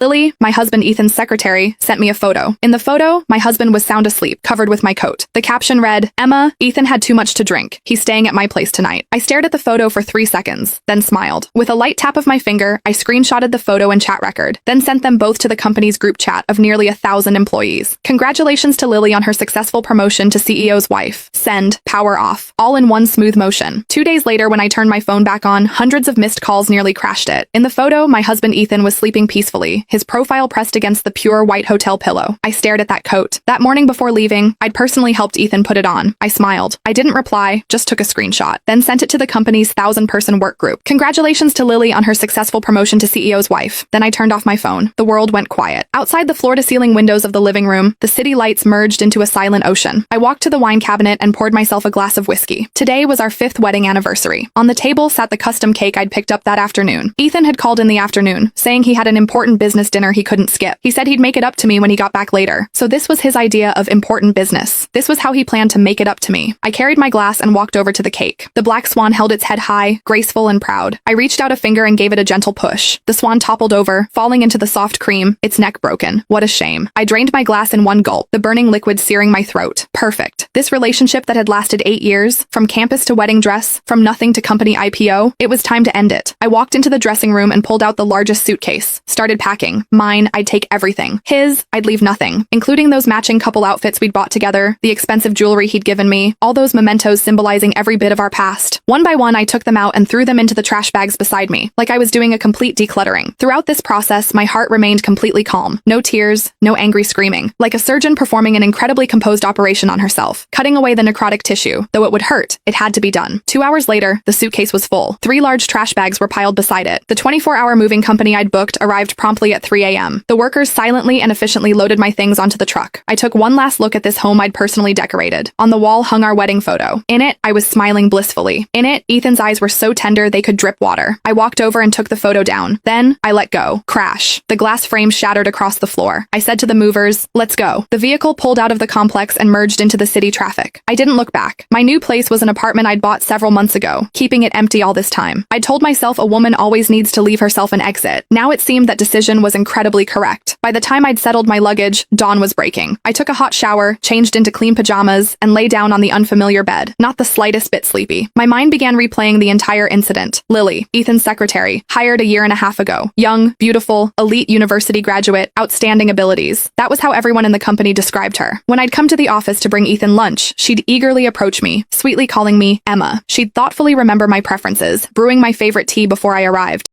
Lily, my husband Ethan's secretary, sent me a photo. In the photo, my husband was sound asleep, covered with my coat. The caption read, "Emma, Ethan had too much to drink. He's staying at my place tonight." I stared at the photo for 3 seconds, then smiled. With a light tap of my finger, I screenshotted the photo and chat record, then sent them both to the company's group chat of nearly 1,000 employees. Congratulations to Lily on her successful promotion to CEO's wife. Send, power off, all in one smooth motion. 2 days later, when I turned my phone back on, hundreds of missed calls nearly crashed it. In the photo, my husband Ethan was sleeping peacefully, his profile pressed against the pure white hotel pillow. I stared at that coat. That morning before leaving, I'd personally helped Ethan put it on. I smiled. I didn't reply, just took a screenshot, then sent it to the company's 1,000-person work group. Congratulations to Lily on her successful promotion to CEO's wife. Then I turned off my phone. The world went quiet. Outside the floor-to-ceiling windows of the living room, the city lights merged into a silent ocean. I walked to the wine cabinet and poured myself a glass of whiskey. Today was our 5th wedding anniversary. On the table sat the custom cake I'd picked up that afternoon. Ethan had called in the afternoon, saying he had an important business dinner he couldn't skip. He said he'd make it up to me when he got back later. So this was his idea of important business. This was how he planned to make it up to me. I carried my glass and walked over to the cake. The black swan held its head high, graceful and proud. I reached out a finger and gave it a gentle push. The swan toppled over, falling into the soft cream, its neck broken. What a shame. I drained my glass in one gulp, the burning liquid searing my throat. Perfect. This relationship that had lasted 8 years, from campus to wedding dress, from nothing to company IPO, it was time to end it. I walked into the dressing room and pulled out the largest suitcase. Started packing. Mine, I'd take everything. His, I'd leave nothing. Including those matching couple outfits we'd bought together, the expensive jewelry he'd given me, all those mementos symbolizing every bit of our past. One by one, I took them out and threw them into the trash bags beside me, like I was doing a complete decluttering. Throughout this process, my heart remained completely calm. No tears, no angry screaming. Like a surgeon performing an incredibly composed operation on herself, cutting away the necrotic tissue. Though it would hurt, it had to be done. 2 hours later, the suitcase was full. 3 large trash bags were piled beside it. The 24-hour moving company I'd booked arrived promptly at 3 a.m. The workers silently and efficiently loaded my things onto the truck. I took one last look at this home I'd personally decorated. On the wall hung our wedding photo. In it, I was smiling blissfully. In it, Ethan's eyes were so tender they could drip water. I walked over and took the photo down. Then, I let go. Crash. The glass frame shattered across the floor. I said to the movers, "Let's go." The vehicle pulled out of the complex and merged into the city traffic. I didn't look back. My new place was an apartment I'd bought several months ago, keeping it empty all this time. I told myself a woman always needs to leave herself an exit. Now it seemed that decision was incredibly correct. By the time I'd settled my luggage, dawn was breaking. I took a hot shower, changed into clean pajamas, and lay down on the unfamiliar bed, not the slightest bit sleepy. My mind began replaying the entire incident. Lily, Ethan's secretary, hired a year and a half ago. Young, beautiful, elite university graduate, outstanding abilities. That was how everyone in the company described her. When I'd come to the office to bring Ethan lunch, she'd eagerly approach me, sweetly calling me Emma. She'd thoughtfully remember my preferences, brewing my favorite tea before I arrived.